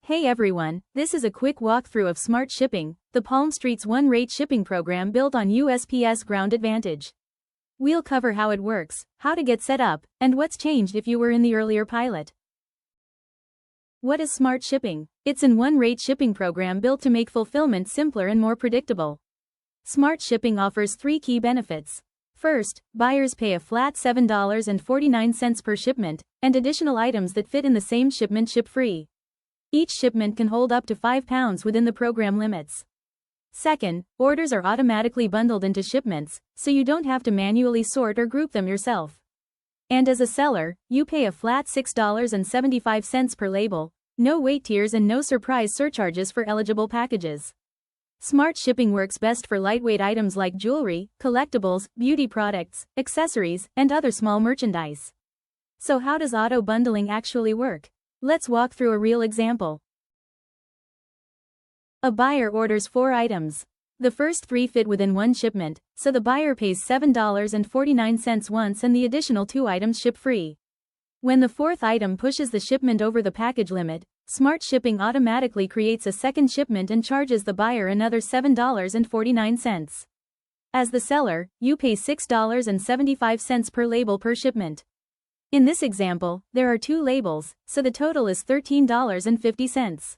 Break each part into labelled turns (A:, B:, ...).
A: Hey everyone, this is a quick walkthrough of Smart Shipping, the Palmstreet's one-rate shipping program built on USPS Ground Advantage. We'll cover how it works, how to get set up, and what's changed if you were in the earlier pilot. What is Smart Shipping? It's an one-rate shipping program built to make fulfillment simpler and more predictable. Smart Shipping offers three key benefits. First, buyers pay a flat $7.49 per shipment, and additional items that fit in the same shipment ship free. Each shipment can hold up to 5 pounds within the program limits. Second, orders are automatically bundled into shipments, so you don't have to manually sort or group them yourself. And as a seller, you pay a flat $6.75 per label, no weight tiers and no surprise surcharges for eligible packages. Smart Shipping works best for lightweight items like jewelry, collectibles, beauty products, accessories, and other small merchandise. So how does auto bundling actually work? Let's walk through a real example. A buyer orders 4 items. The first 3 fit within one shipment, so the buyer pays $7.49 once and the additional 2 items ship free. When the 4th item pushes the shipment over the package limit, Smart Shipping automatically creates a second shipment and charges the buyer another $7.49. As the seller, you pay $6.75 per label per shipment. In this example, there are 2 labels, so the total is $13.50.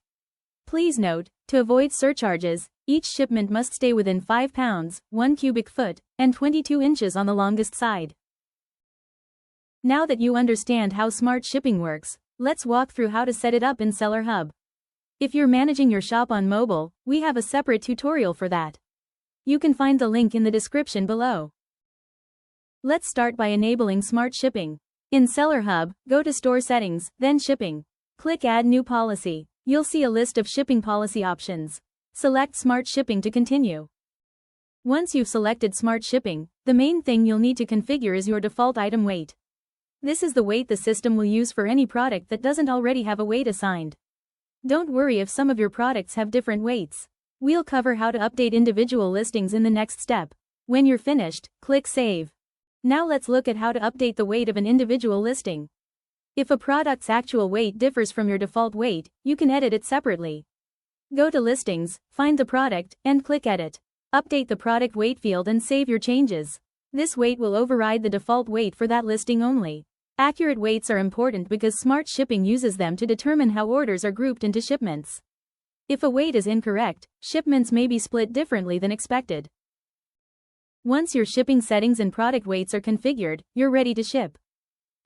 A: Please note, to avoid surcharges, each shipment must stay within 5 pounds, 1 cubic foot, and 22 inches on the longest side. Now that you understand how Smart Shipping works, let's walk through how to set it up in Seller Hub. If you're managing your shop on mobile, we have a separate tutorial for that. You can find the link in the description below. Let's start by enabling Smart Shipping. In Seller Hub, go to Store Settings, then Shipping. Click Add New Policy. You'll see a list of shipping policy options. Select Smart Shipping to continue. Once you've selected Smart Shipping, the main thing you'll need to configure is your default item weight. This is the weight the system will use for any product that doesn't already have a weight assigned. Don't worry if some of your products have different weights. We'll cover how to update individual listings in the next step. When you're finished, click Save. Now let's look at how to update the weight of an individual listing. If a product's actual weight differs from your default weight, you can edit it separately. Go to Listings, find the product, and click Edit. Update the product weight field and save your changes. This weight will override the default weight for that listing only. Accurate weights are important because Smart Shipping uses them to determine how orders are grouped into shipments. If a weight is incorrect, shipments may be split differently than expected. Once your shipping settings and product weights are configured, you're ready to ship.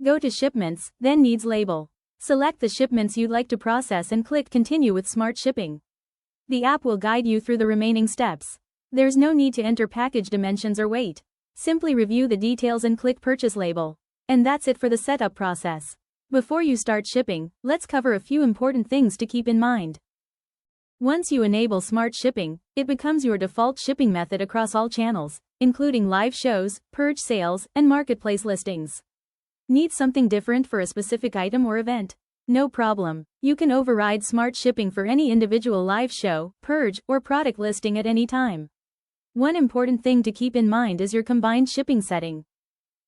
A: Go to Shipments, then Needs Label. Select the shipments you'd like to process and click Continue with Smart Shipping. The app will guide you through the remaining steps. There's no need to enter package dimensions or weight. Simply review the details and click Purchase Label. And that's it for the setup process. Before you start shipping, let's cover a few important things to keep in mind. Once you enable Smart Shipping, it becomes your default shipping method across all channels, including live shows, purge sales, and marketplace listings. Need something different for a specific item or event? No problem. You can override Smart Shipping for any individual live show, purge, or product listing at any time. One important thing to keep in mind is your combined shipping setting.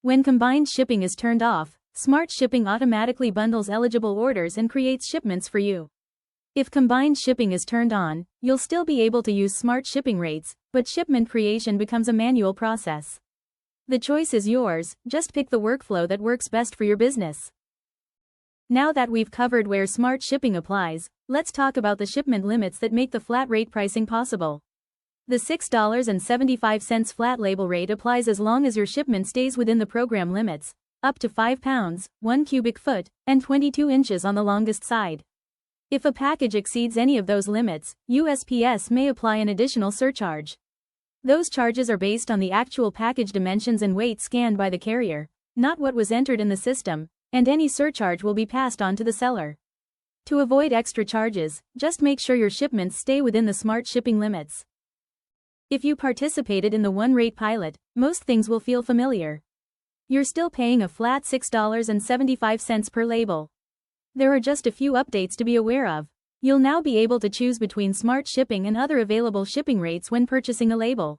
A: When combined shipping is turned off, Smart Shipping automatically bundles eligible orders and creates shipments for you. If combined shipping is turned on, you'll still be able to use Smart Shipping rates, but shipment creation becomes a manual process. The choice is yours, just pick the workflow that works best for your business. Now that we've covered where Smart Shipping applies, let's talk about the shipment limits that make the flat rate pricing possible. The $6.75 flat label rate applies as long as your shipment stays within the program limits, up to 5 pounds, 1 cubic foot, and 22 inches on the longest side. If a package exceeds any of those limits, USPS may apply an additional surcharge. Those charges are based on the actual package dimensions and weight scanned by the carrier, not what was entered in the system, and any surcharge will be passed on to the seller. To avoid extra charges, just make sure your shipments stay within the Smart Shipping limits. If you participated in the one-rate pilot, most things will feel familiar. You're still paying a flat $6.75 per label. There are just a few updates to be aware of. You'll now be able to choose between Smart Shipping and other available shipping rates when purchasing a label.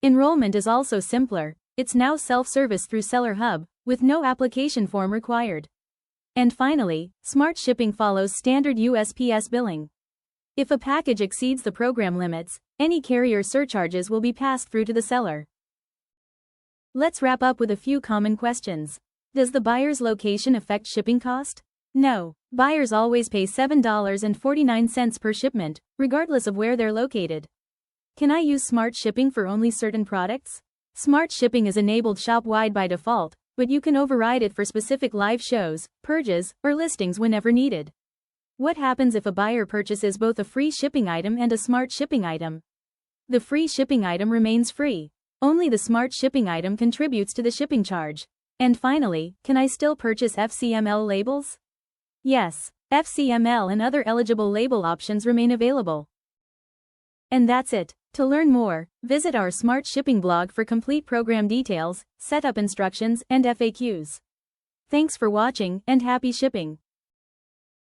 A: Enrollment is also simpler. It's now self-service through Seller Hub, with no application form required. And finally, smart shipping follows standard USPS billing. If a package exceeds the program limits, any carrier surcharges will be passed through to the seller. Let's wrap up with a few common questions. Does the buyer's location affect shipping cost? No. Buyers always pay $7.49 per shipment, regardless of where they're located. Can I use smart shipping for only certain products? Smart shipping is enabled shop-wide by default, but you can override it for specific live shows, purges, or listings whenever needed. What happens if a buyer purchases both a free shipping item and a smart shipping item? The free shipping item remains free. Only the smart shipping item contributes to the shipping charge. And finally, can I still purchase FCML labels? Yes, FCML and other eligible label options remain available. And that's it. To learn more, visit our Smart Shipping blog for complete program details, setup instructions, and FAQs. Thanks for watching, and happy shipping!